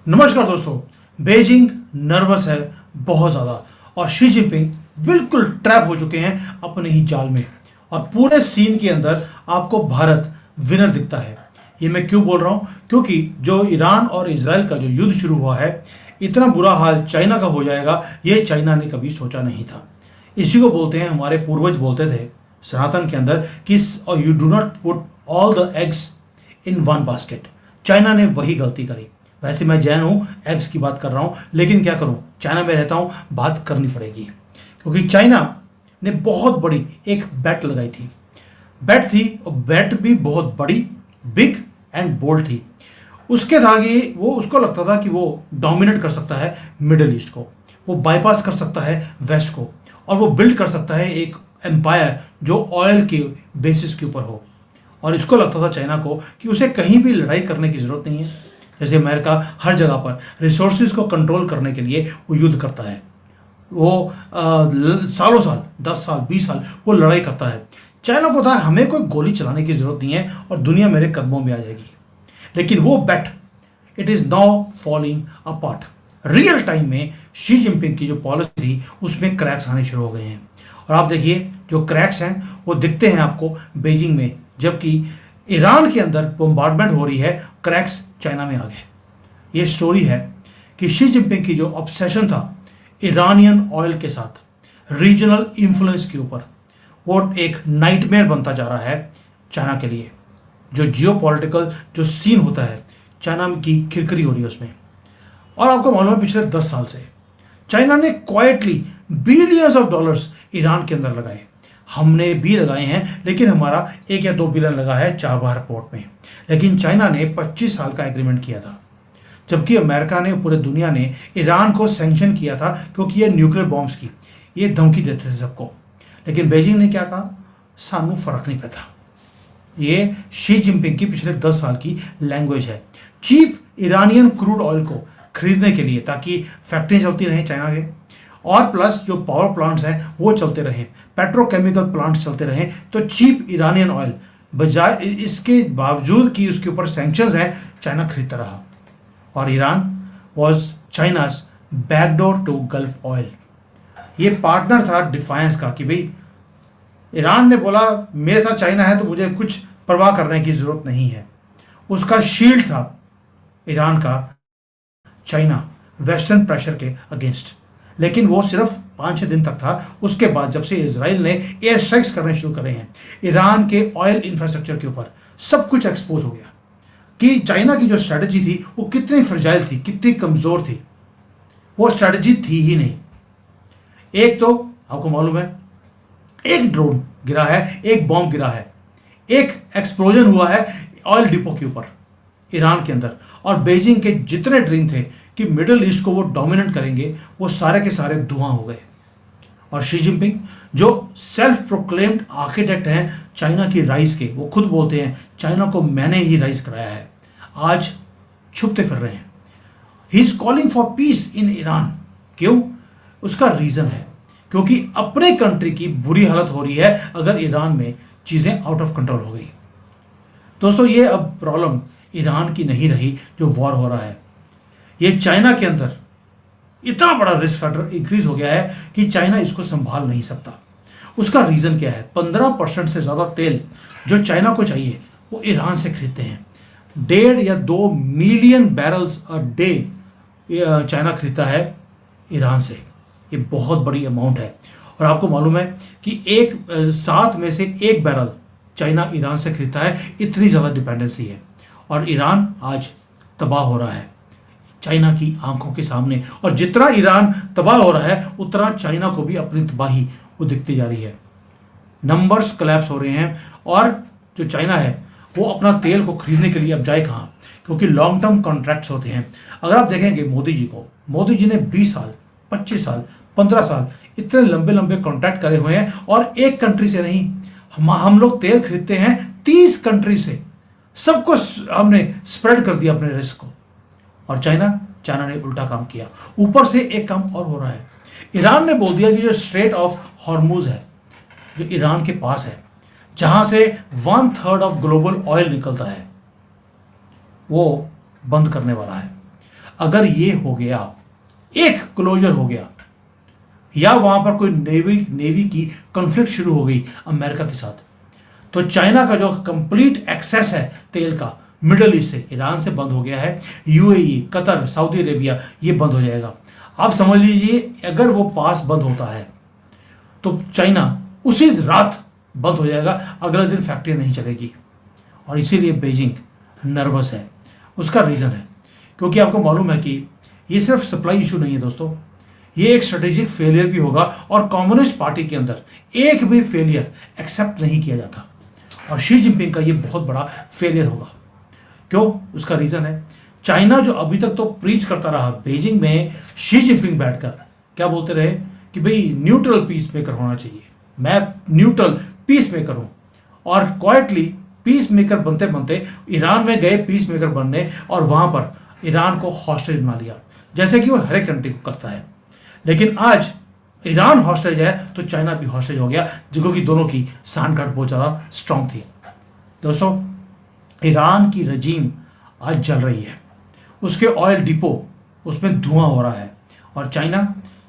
नमस्कार दोस्तों। Beijing nervous है बहुत ज़्यादा और शी जिनपिंग बिल्कुल ट्रैप हो चुके हैं अपने ही जाल में। और पूरे सीन के अंदर आपको भारत विनर दिखता है। ये मैं क्यों बोल रहा हूँ? क्योंकि जो ईरान और इजराइल का जो युद्ध शुरू हुआ है, इतना बुरा हाल चाइना का हो जाएगा ये चाइना ने कभी सोचा नहीं था। इसी को बोलते हैं, हमारे पूर्वज बोलते थे सनातन के अंदर कि you do not put all the eggs in one basket. China ने वही गलती करी। वैसे मैं जैन हूँ, एग्स की बात कर रहा हूँ, लेकिन क्या करूँ, चाइना में रहता हूँ, बात करनी पड़ेगी। क्योंकि चाइना ने बहुत बड़ी एक बेट लगाई थी। बेट थी और बेट भी बहुत बड़ी, बिग एंड बोल्ड थी। उसके धागे वो उसको लगता था कि वो डोमिनेट कर सकता है मिडिल ईस्ट को, वो बाईपास कर सकता है वेस्ट को, और वो बिल्ड कर सकता है एक एम्पायर जो ऑयल के बेसिस के ऊपर हो। और इसको लगता था चाइना को कि उसे कहीं भी लड़ाई करने की ज़रूरत नहीं है। जैसे अमेरिका हर जगह पर रिसोर्सेज को कंट्रोल करने के लिए वो युद्ध करता है, वो सालों साल 10 साल 20 साल वो लड़ाई करता है। चाइना को था हमें कोई गोली चलाने की ज़रूरत नहीं है और दुनिया मेरे कदमों में आ जाएगी। लेकिन वो but it is now falling apart. Real time में शी जिनपिंग की जो पॉलिसी थी उसमें क्रैक्स आने शुरू हो गए हैं। और आप देखिए जो क्रैक्स हैं वो दिखते हैं आपको बेजिंग में, जबकि ईरान के अंदर बोम्बार्डमेंट हो रही है, क्रैक्स चाइना में आ गए। ये स्टोरी है कि शी जिनपिंग की जो ऑब्सेशन था ईरानियन ऑयल के साथ, रीजनल इन्फ्लुएंस के ऊपर, वो एक नाइटमेयर बनता जा रहा है चाइना के लिए। जो जियोपॉलिटिकल जो सीन होता है, चाइना की खिरखिरी हो रही है उसमें। और आपको मालूम है पिछले 10 साल से चाइना ने quietly billions of dollars Iran के अंदर लगाए। हमने भी लगाए हैं, लेकिन हमारा 1 या 2 बिलियन लगा है चाबहार पोर्ट में। लेकिन चाइना ने 25 साल का एग्रीमेंट किया था, जबकि अमेरिका ने, पूरे दुनिया ने ईरान को सैंक्शन किया था क्योंकि ये न्यूक्लियर बॉम्ब्स की ये धमकी देते थे सबको। लेकिन बेजिंग ने क्या कहा, सानू फर्क नहीं पड़ता। ये शी जिनपिंग की पिछले 10 साल की लैंग्वेज है। चीप ईरानियन क्रूड ऑयल को खरीदने के लिए, ताकि फैक्ट्रियाँ चलती रहें चाइना के, और प्लस जो पावर प्लांट्स हैं वो चलते रहें, पेट्रोकेमिकल प्लांट्स चलते रहें, तो चीप ईरानियन ऑयल बजाय इसके बावजूद कि उसके ऊपर सैंक्शंस हैं, चाइना खरीदता रहा। और Iran was China's backdoor to Gulf oil. ये पार्टनर था डिफायंस का कि भाई ईरान ने बोला मेरे साथ चाइना है तो मुझे कुछ परवाह करने की ज़रूरत नहीं है। उसका शील्ड था ईरान का चाइना वेस्टर्न प्रेशर के अगेंस्ट। लेकिन वो सिर्फ 5-6 दिन तक था। उसके बाद जब से इजराइल ने एयर स्ट्राइक्स करने शुरू करे हैं ईरान के ऑयल इंफ्रास्ट्रक्चर के ऊपर, सब कुछ एक्सपोज हो गया कि चाइना की जो स्ट्रैटेजी थी वो कितनी फ्रजाइल थी, कितनी कमज़ोर थी। वो स्ट्रैटेजी थी ही नहीं। एक तो आपको मालूम है, एक ड्रोन गिरा है, एक बॉम्ब गिरा है, एक एक्सप्लोजन हुआ है ऑयल डिपो के ऊपर ईरान के अंदर। और बेजिंग के जितने ड्रीम थे कि मिडिल ईस्ट को वो डोमिनेट करेंगे, वो सारे के सारे धुआं हो गए। और शी जिनपिंग जो सेल्फ प्रोक्लेम्ड आर्किटेक्ट हैं चाइना की राइज के, वो खुद बोलते हैं चाइना को मैंने ही राइज कराया है, आज छुपते फिर रहे हैं। He is calling for piece in Iran. क्यों? उसका रीजन है क्योंकि अपने कंट्री की बुरी हालत हो रही है अगर ईरान में चीजें आउट ऑफ कंट्रोल हो गई। दोस्तों, ये अब प्रॉब्लम ईरान की नहीं रही जो वॉर हो रहा है, ये चाइना के अंदर इतना बड़ा रिस्क फैक्टर इंक्रीज हो गया है कि चाइना इसको संभाल नहीं सकता। उसका रीजन क्या है? 15% से ज्यादा तेल जो चाइना को चाहिए वो ईरान से खरीदते हैं। 1.5 या 2 million barrels a day China खरीदता है ईरान से। ये बहुत बड़ी अमाउंट है। और आपको मालूम है कि 7 में से 1 बैरल चाइना ईरान से खरीदता है। इतनी ज़्यादा डिपेंडेंसी है और ईरान आज तबाह हो रहा है चाइना की आंखों के सामने। और जितना ईरान तबाह हो रहा है उतना चाइना को भी अपनी तबाही वो दिखती जा रही है। नंबर्स कोलैप्स हो रहे हैं और जो चाइना है वो अपना तेल को खरीदने के लिए अब जाए कहाँ? क्योंकि लॉन्ग टर्म कॉन्ट्रैक्ट्स होते हैं। अगर आप देखेंगे मोदी जी को, मोदी जी ने 20 साल 25 साल 15 साल इतने लंबे लंबे कॉन्ट्रैक्ट करे हुए हैं। और एक कंट्री से नहीं, हम लोग तेल खरीदते हैं 30 कंट्री से। सबको हमने स्प्रेड कर दिया अपने रिस्क को। और चाइना ने उल्टा काम किया। ऊपर से एक काम और हो रहा है, ईरान ने बोल दिया कि जो स्ट्रेट ऑफ हॉर्मुज है जो ईरान के पास है, जहां से 1/3 ऑफ ग्लोबल ऑयल निकलता है, वो बंद करने वाला है। अगर ये हो गया, एक क्लोजर हो गया, या वहां पर कोई नेवी की कॉन्फ्लिक्ट शुरू हो गई अमेरिका के साथ, तो चाइना का जो कंप्लीट एक्सेस है तेल का मिडल ईस्ट से, ईरान से बंद हो गया है, यूएई, कतर, सऊदी अरेबिया, ये बंद हो जाएगा। आप समझ लीजिए अगर वो पास बंद होता है तो चाइना उसी रात बंद हो जाएगा, अगले दिन फैक्ट्री नहीं चलेगी। और इसीलिए बीजिंग नर्वस है। उसका रीज़न है क्योंकि आपको मालूम है कि ये सिर्फ सप्लाई इशू नहीं है दोस्तों, ये एक स्ट्रेटेजिक फेलियर भी होगा, और कम्युनिस्ट पार्टी के अंदर एक भी फेलियर एक्सेप्ट नहीं किया जाता, और शी जिनपिंग का ये बहुत बड़ा फेलियर होगा। क्यों? उसका रीज़न है, चाइना जो अभी तक तो प्रीच करता रहा, बीजिंग में शी जिनपिंग बैठकर क्या बोलते रहे कि भाई न्यूट्रल पीस मेकर होना चाहिए, मैं न्यूट्रल पीस मेकर हूं, और क्वाइटली पीस मेकर बनते बनते ईरान में गए पीस मेकर बनने, और वहां पर ईरान को हॉस्टेज बना लिया, जैसे कि वो हर एक कंट्री को करता है। लेकिन आज ईरान हॉस्टेज है तो चाइना भी हॉस्टेज हो गया, क्योंकि दोनों की सांठगांठ बहुत ज़्यादा स्ट्रांग थी। दोस्तों, ईरान की रजीम आज जल रही है, उसके ऑयल डिपो, उसमें धुआं हो रहा है, और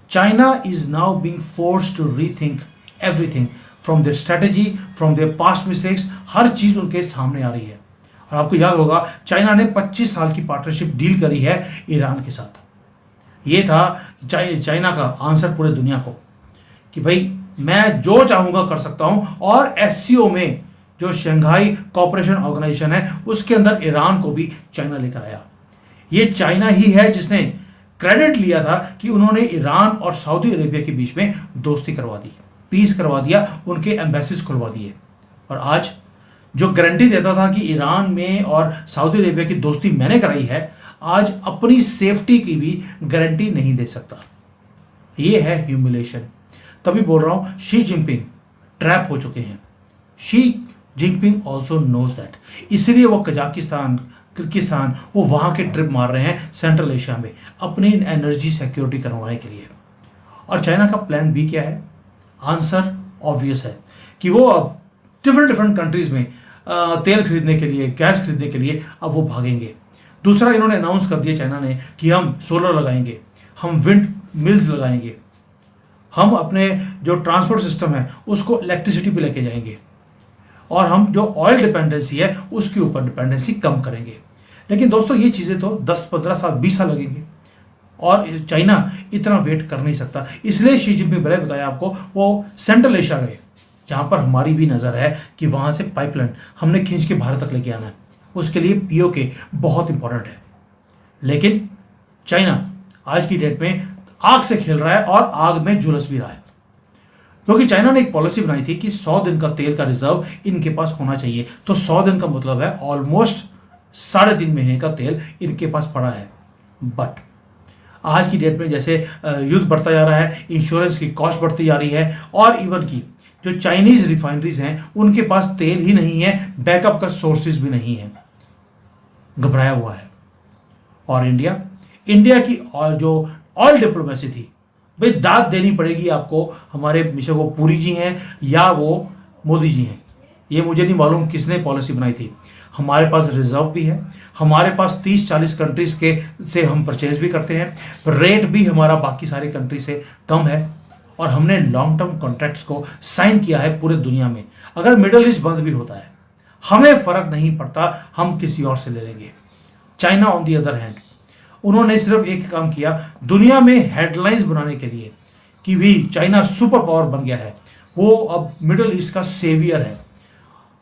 China is now being forced to rethink everything from their strategy, from their past mistakes. हर चीज़ उनके सामने आ रही है। और आपको याद होगा चाइना ने 25 साल की पार्टनरशिप डील करी है ईरान के साथ। ये था चाइना का आंसर पूरे दुनिया को कि भाई मैं जो चाहूँगा कर सकता हूँ, और एससीओ में जो शंघाई कोऑपरेशन ऑर्गेनाइजेशन है उसके अंदर ईरान को भी चाइना लेकर आया। ये चाइना ही है जिसने क्रेडिट लिया था कि उन्होंने ईरान और सऊदी अरेबिया के बीच में दोस्ती करवा दी, पीस करवा दिया, उनके एम्बेसीज खुलवा दिए। और आज जो गारंटी देता था कि ईरान में और सऊदी अरेबिया की दोस्ती मैंने कराई है, आज अपनी सेफ्टी की भी गारंटी नहीं दे सकता। ये है ह्यूमिलेशन। तभी बोल रहा हूं शी जिनपिंग ट्रैप हो चुके हैं। Xi Jinping also knows that, इसलिए वो कजाकिस्तान, किर्गिस्तान, वो वहां के ट्रिप मार रहे हैं सेंट्रल एशिया में अपनी एनर्जी सिक्योरिटी करवाने के लिए। और चाइना का प्लान बी क्या है? आंसर ऑब्वियस है कि वो अब डिफरेंट कंट्रीज में तेल खरीदने के लिए, गैस खरीदने के लिए अब वो भागेंगे। दूसरा, इन्होंने अनाउंस कर दिया चाइना ने कि हम सोलर लगाएंगे, हम विंड मिल्स लगाएंगे, हम अपने जो ट्रांसपोर्ट सिस्टम है उसको इलेक्ट्रिसिटी पे लेके जाएंगे, और हम जो ऑयल डिपेंडेंसी है उसके ऊपर डिपेंडेंसी कम करेंगे। लेकिन दोस्तों, ये चीज़ें तो 10-15 साल 20 साल लगेंगे, और चाइना इतना वेट कर नहीं सकता। इसलिए शी जिनपिंग मैंने बताया आपको, वो सेंट्रल एशिया गए, जहाँ पर हमारी भी नज़र है कि वहाँ से पाइपलाइन हमने खींच के भारत तक लेके आना है। उसके लिए पीओके बहुत इंपॉर्टेंट है। लेकिन चाइना आज की डेट में आग से खेल रहा है और आग में झुलस भी रहा है, क्योंकि चाइना ने एक पॉलिसी बनाई थी कि 100 दिन का तेल का रिजर्व इनके पास होना चाहिए। तो 100 दिन का मतलब है ऑलमोस्ट 3.5 महीने का तेल इनके पास पड़ा है। बट आज की डेट में जैसे युद्ध बढ़ता जा रहा है, इंश्योरेंस की कॉस्ट बढ़ती जा रही है, और इवन की जो चाइनीज रिफाइनरीज हैं उनके पास तेल ही नहीं है, बैकअप का सोर्सेज भी नहीं है, घबराया हुआ है। और इंडिया की जो ऑयल डिप्लोमेसी थी, भाई दाद देनी पड़ेगी आपको, हमारे मिस्टर वो पुरी जी हैं या वो मोदी जी हैं, ये मुझे नहीं मालूम किसने पॉलिसी बनाई थी। हमारे पास रिजर्व भी है, हमारे पास 30-40 कंट्रीज के से हम परचेज भी करते हैं, रेट भी हमारा बाकी सारी कंट्री से कम है, और हमने लॉन्ग टर्म कॉन्ट्रैक्ट्स को साइन किया है पूरे दुनिया में। अगर मिडल ईस्ट बंद भी होता है हमें फर्क नहीं पड़ता, हम किसी और से ले लेंगे। China on the other hand, उन्होंने सिर्फ एक काम किया दुनिया में हेडलाइंस बनाने के लिए कि भी चाइना सुपर पावर बन गया है, वो अब मिडल ईस्ट का सेवियर है।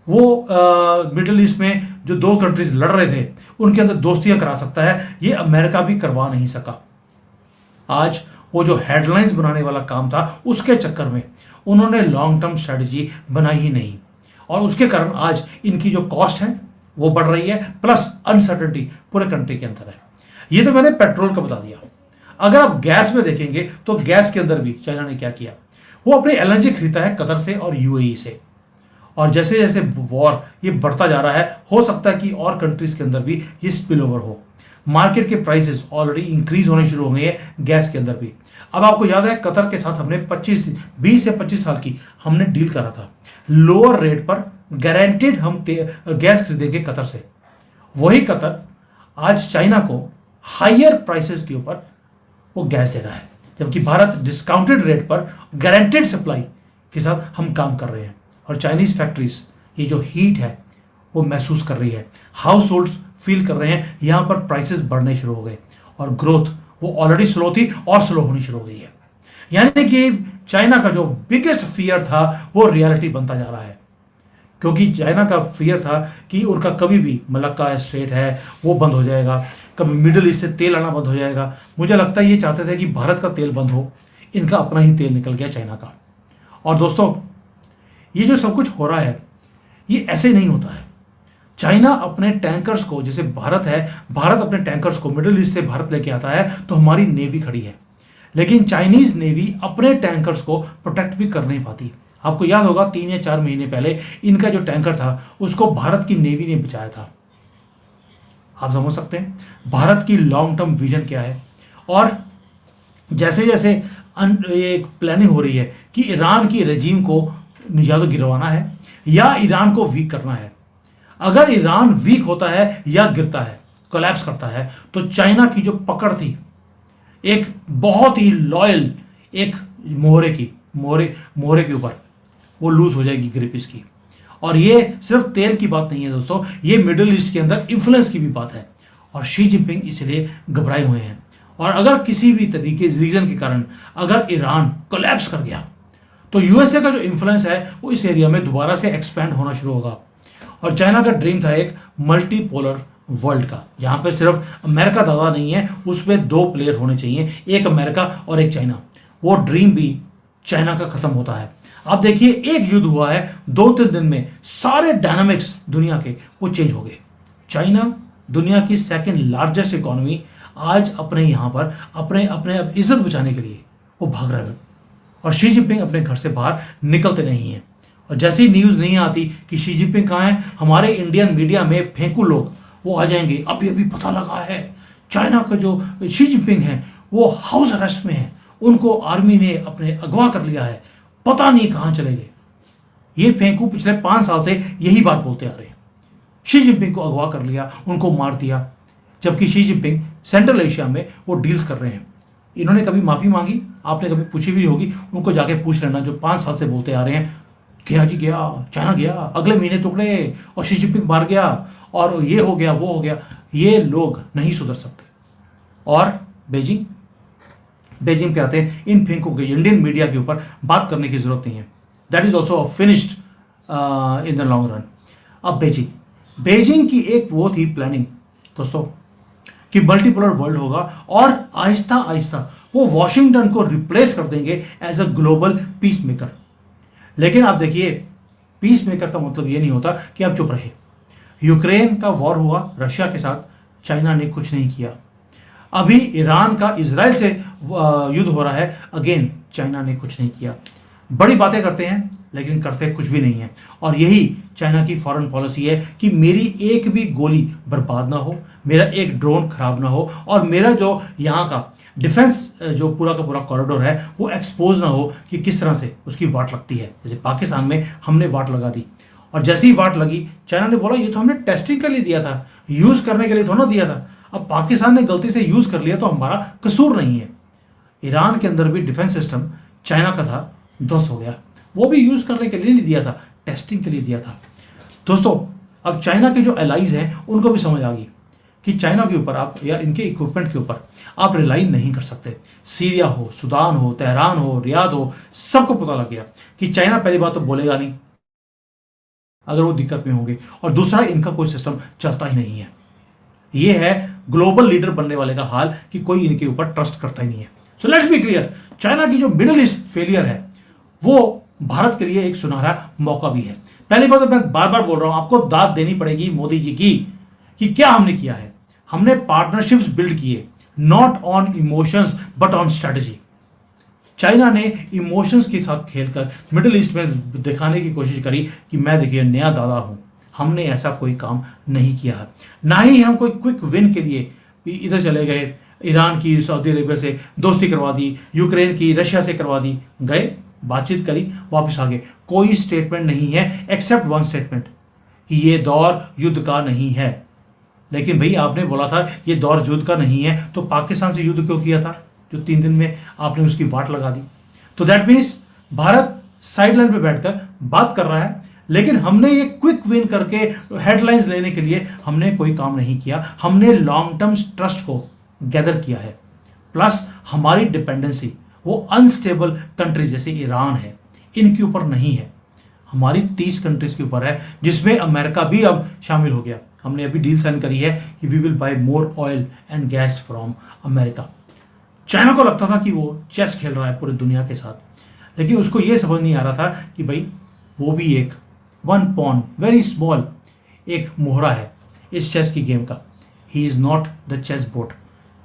वो मिडल ईस्ट में जो 2 कंट्रीज लड़ रहे थे उनके अंदर दोस्तियां करा सकता है, ये अमेरिका भी करवा नहीं सका। आज वो जो हेडलाइंस बनाने वाला काम था उसके चक्कर में उन्होंने लॉन्ग टर्म स्ट्रेटजी बनाई ही नहीं, और उसके कारण आज इनकी जो कॉस्ट है वो बढ़ रही है, प्लस अनसर्टेनिटी पूरे कंट्री के अंदर है। ये तो मैंने पेट्रोल का बता दिया। अगर आप गैस में देखेंगे तो गैस के अंदर भी चाइना ने क्या किया, वो अपनी एलएनजी खरीदता है कतर से और यूएई से, और जैसे जैसे वॉर ये बढ़ता जा रहा है, हो सकता है कि और कंट्रीज के अंदर भी ये स्पिल ओवर हो। मार्केट के प्राइसेस ऑलरेडी इंक्रीज होने शुरू हो गए हैं गैस के अंदर भी। अब आपको याद है कतर के साथ हमने 20 से 25 साल की हमने डील करा था, लोअर रेट पर गारंटेड हम गैस खरीदेंगे कतर से। वही कतर आज चाइना को हायर प्राइसेस के ऊपर वो गैस दे रहा है, जबकि भारत डिस्काउंटेड रेट पर गारंटेड सप्लाई के साथ हम काम कर रहे हैं। और चाइनीज फैक्ट्रीज ये जो हीट है वो महसूस कर रही है, हाउस होल्ड्स फील कर रहे हैं, यहाँ पर प्राइसेस बढ़ने शुरू हो गए और ग्रोथ वो ऑलरेडी स्लो थी और स्लो होनी शुरू हो गई है। यानी कि चाइना का जो बिगेस्ट फियर था वो रियलिटी बनता जा रहा है, क्योंकि चाइना का फियर था कि उनका कभी भी मलक्का स्ट्रेट है वो बंद हो जाएगा, कभी मिडिल ईस्ट से तेल आना बंद हो जाएगा। मुझे लगता है ये चाहते थे कि भारत का तेल बंद हो, इनका अपना ही तेल निकल गया चाइना का। और दोस्तों ये जो सब कुछ हो रहा है ये ऐसे नहीं होता है। चाइना अपने टैंकर्स को, जैसे भारत है, भारत अपने टैंकर्स को मिडिल ईस्ट से भारत लेके आता है तो हमारी नेवी खड़ी है, लेकिन चाइनीज नेवी अपने टैंकर्स को प्रोटेक्ट भी कर नहीं पाती। आपको याद होगा 3 या 4 महीने पहले इनका जो टैंकर था उसको भारत की नेवी ने बचाया था। आप समझ सकते हैं भारत की लॉन्ग टर्म विजन क्या है। और जैसे जैसे एक प्लानिंग हो रही है कि ईरान की रेजिम को या तो गिरवाना है या ईरान को वीक करना है। अगर ईरान वीक होता है या गिरता है, कोलैप्स करता है, तो चाइना की जो पकड़ थी एक बहुत ही लॉयल एक मोहरे के ऊपर वो लूज हो जाएगी ग्रिप इसकी। और ये सिर्फ तेल की बात नहीं है दोस्तों, ये मिडिल ईस्ट के अंदर इन्फ्लुएंस की भी बात है। और शी जिनपिंग इसलिए घबराए हुए हैं। और अगर किसी भी तरीके रीजन के कारण अगर ईरान कोलैप्स कर गया तो यूएसए का जो इन्फ्लुएंस है वो इस एरिया में दोबारा से एक्सपैंड होना शुरू होगा। और चाइना का ड्रीम था एक मल्टीपोलर वर्ल्ड का, जहां पे सिर्फ अमेरिका दादा नहीं है, उसमें 2 प्लेयर होने चाहिए, एक अमेरिका और एक चाइना। वो ड्रीम भी चाइना का खत्म होता है। आप देखिए एक युद्ध हुआ है, 2-3 दिन में सारे डायनामिक्स दुनिया के वो चेंज हो गए। चाइना दुनिया की 2nd लार्जेस्ट इकोनॉमी आज अपने यहाँ पर अपने अपने इज्जत बचाने के लिए वो भाग रहे हैं। और शी जिनपिंग अपने घर से बाहर निकलते नहीं हैं। और जैसे ही न्यूज़ नहीं आती कि शी जिनपिंग कहाँ है, हमारे इंडियन मीडिया में फेंकू लोग वो आ जाएंगे, अभी अभी पता लगा है चाइना का जो शी जिनपिंग है वो हाउस अरेस्ट में है, उनको आर्मी ने अपने अगवा कर लिया है, पता नहीं कहाँ चले गए। ये फेंकू पिछले 5 साल से यही बात बोलते आ रहे हैं, शी जिनपिंग को अगवा कर लिया, उनको मार दिया। जबकि शी जिनपिंग सेंट्रल एशिया में वो डील्स कर रहे हैं। इन्होंने कभी माफ़ी मांगी? आपने कभी पूछी भी होगी, उनको जाके पूछ लेना जो 5 साल से बोलते आ रहे हैं, गया जी गया, चाइना गया, अगले महीने टुकड़े और शी जिनपिंग मार गया और ये हो गया वो हो गया। ये लोग नहीं सुधर सकते। और बेजिंग पे आते हैं, इन फेंको के इंडियन मीडिया के ऊपर बात करने की जरूरत नहीं है। That is also finished in the long run. अब बेजिंग की एक वो थी प्लानिंग दोस्तों कि मल्टीपोलर वर्ल्ड होगा और आहिस्ता आहिस्ता वो वॉशिंगटन को रिप्लेस कर देंगे as a global peace maker. लेकिन आप देखिए पीस मेकर का मतलब ये नहीं होता कि आप चुप रहे। यूक्रेन का वॉर हुआ रशिया के साथ, चाइना ने कुछ नहीं किया। अभी ईरान का इजराइल से युद्ध हो रहा है, अगेन चाइना ने कुछ नहीं किया। बड़ी बातें करते हैं लेकिन करते कुछ भी नहीं है। और यही चाइना की फॉरेन पॉलिसी है कि मेरी एक भी गोली बर्बाद ना हो, मेरा एक ड्रोन खराब ना हो और मेरा जो यहाँ का डिफेंस जो पूरा का पूरा कॉरिडोर है वो एक्सपोज ना हो कि किस तरह से उसकी वाट लगती है। जैसे पाकिस्तान में हमने वाट लगा दी और जैसे ही वाट लगी चाइना ने बोला ये तो हमने टेस्टिंग के लिए दिया था, यूज़ करने के लिए थोड़ा ना दिया था। अब पाकिस्तान ने गलती से यूज़ कर लिया तो हमारा कसूर नहीं है। ईरान के अंदर भी डिफेंस सिस्टम चाइना का था, ध्वस्त हो गया। वो भी यूज़ करने के लिए नहीं दिया था, टेस्टिंग के लिए दिया था। दोस्तों अब चाइना के जो एलाइज हैं उनको भी समझ आ गई कि चाइना के ऊपर आप या इनके इक्विपमेंट के ऊपर आप रिलाई नहीं कर सकते। सीरिया हो, सुदान हो, तेहरान हो, रियाद हो, सबको पता लग गया कि चाइना पहली बात तो बोलेगा नहीं अगर वो दिक्कत में होंगे, और दूसरा इनका कोई सिस्टम चलता ही नहीं है। ये है ग्लोबल लीडर बनने वाले का हाल कि कोई इनके ऊपर ट्रस्ट करता ही नहीं है। So let's be clear, China की जो मिडिल ईस्ट फेलियर है वो भारत के लिए एक सुनहरा मौका भी है। पहली बात तो मैं बार बार बोल रहा हूं, आपको दाद देनी पड़ेगी मोदी जी की कि क्या हमने किया है। हमने पार्टनरशिप्स बिल्ड किए, not on emotions but on strategy. China ने इमोशंस के साथ खेलकर मिडिल ईस्ट में दिखाने की कोशिश करी कि मैं देखिए नया दादा हूं। हमने ऐसा कोई काम नहीं किया है, ना ही हम कोई क्विक विन के लिए इधर चले गए, ईरान की सऊदी अरेबिया से दोस्ती करवा दी, यूक्रेन की रशिया से करवा दी, गए बातचीत करी वापस आ गए। कोई स्टेटमेंट नहीं है एक्सेप्ट वन स्टेटमेंट कि ये दौर युद्ध का नहीं है। लेकिन भाई आपने बोला था ये दौर युद्ध का नहीं है, तो पाकिस्तान से युद्ध क्यों किया था जो 3 दिन में आपने उसकी वाट लगा दी? तो दैट मीन्स भारत साइडलाइन पे बैठकर बात कर रहा है, लेकिन हमने ये क्विक विन करके हेडलाइंस लेने के लिए हमने कोई काम नहीं किया। हमने लॉन्ग टर्म ट्रस्ट को गैदर किया है। प्लस हमारी डिपेंडेंसी वो अनस्टेबल कंट्री जैसे ईरान है, इनके ऊपर नहीं है, हमारी 30 कंट्रीज के ऊपर है, जिसमें अमेरिका भी अब शामिल हो गया। हमने अभी डील साइन करी है कि we will buy more oil and gas from America. China को लगता था कि वो चेस खेल रहा है पूरी दुनिया के साथ, लेकिन उसको ये समझ नहीं आ रहा था कि भाई वो भी एक वन पॉन वेरी स्मॉल एक मोहरा है इस चेस की गेम का। He is not the chess board.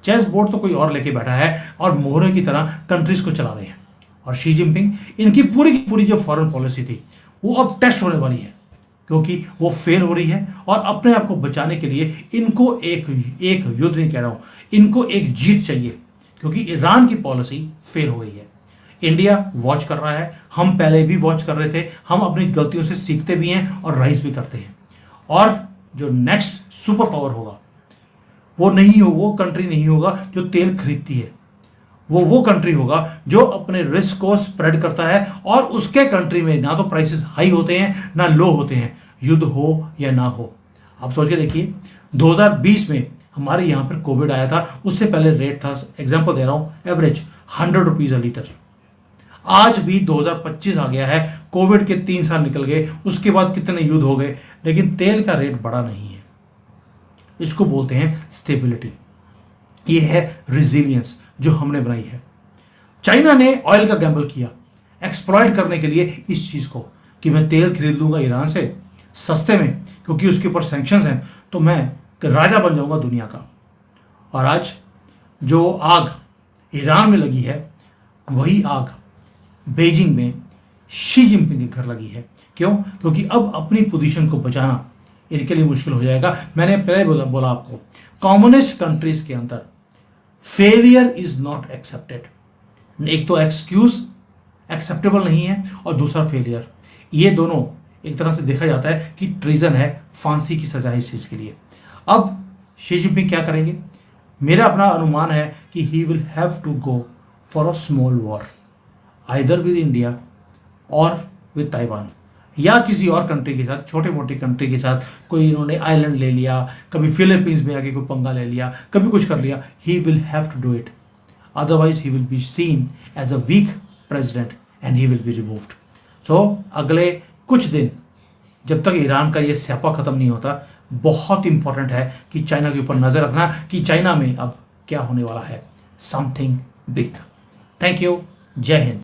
Chess board तो कोई और लेके बैठा है और मोहरे की तरह कंट्रीज को चला रहे हैं। और शी जिनपिंग, इनकी पूरी की पूरी जो फॉरेन पॉलिसी थी वो अब टेस्ट होने वाली है, क्योंकि वो फेल हो रही है। और अपने आप को बचाने के लिए इनको एक युद्ध नहीं कह रहा हूं, इनको एक जीत चाहिए, क्योंकि ईरान की पॉलिसी फेल हो गई है। इंडिया वॉच कर रहा है, हम पहले भी वॉच कर रहे थे, हम अपनी गलतियों से सीखते भी हैं और राइज भी करते हैं। और जो नेक्स्ट सुपर पावर होगा वो कंट्री नहीं होगा जो तेल खरीदती है, वो कंट्री होगा जो अपने रिस्क को स्प्रेड करता है। और उसके कंट्री में ना तो प्राइसेस हाई होते हैं ना लो होते हैं, युद्ध हो या ना हो। आप सोच के देखिए, 2020 में हमारे यहाँ पर कोविड आया था, उससे पहले रेट था, एग्जांपल दे रहा हूँ, एवरेज 100 रुपीज़ अ लीटर। आज भी 2025 आ गया है, कोविड के 3 साल निकल गए, उसके बाद कितने युद्ध हो गए, लेकिन तेल का रेट बढ़ा नहीं है। इसको बोलते हैं स्टेबिलिटी, ये है रिजिलियंस जो हमने बनाई है। चाइना ने ऑयल का गैम्बल किया एक्सप्लॉइट करने के लिए इस चीज को कि मैं तेल खरीद लूंगा ईरान से सस्ते में, क्योंकि उसके ऊपर सैंक्शंस हैं, तो मैं राजा बन जाऊंगा दुनिया का। और आज जो आग ईरान में लगी है, वही आग बीजिंग में शी जिनपिंग के घर लगी है। क्यों? क्योंकि अब अपनी पोजीशन को बचाना इनके लिए मुश्किल हो जाएगा। मैंने पहले बोला आपको, कम्युनिस्ट कंट्रीज के अंदर फेलियर इज नॉट एक्सेप्टेड। एक तो एक्सक्यूज एक्सेप्टेबल नहीं है और दूसरा फेलियर, ये दोनों एक तरह से देखा जाता है कि ट्रीजन है, फांसी की सजा है इस चीज के लिए। अब शी जिनपिंग क्या करेंगे? मेरा अपना अनुमान है कि he will have to go for a small war, either with India और विद ताइवान, या किसी और कंट्री के साथ, छोटे मोटे कंट्री के साथ। कोई इन्होंने आइलैंड ले लिया, कभी फिलीपींस में आके कोई पंगा ले लिया, कभी कुछ कर लिया, he will have to do it, otherwise he will be seen as a weak president and he will be removed. So अगले कुछ दिन जब तक ईरान का ये स्यापा खत्म नहीं होता, बहुत इंपॉर्टेंट है कि चाइना के ऊपर नजर रखना कि चाइना में अब क्या होने वाला है, समथिंग बिग। थैंक यू, जय हिंद।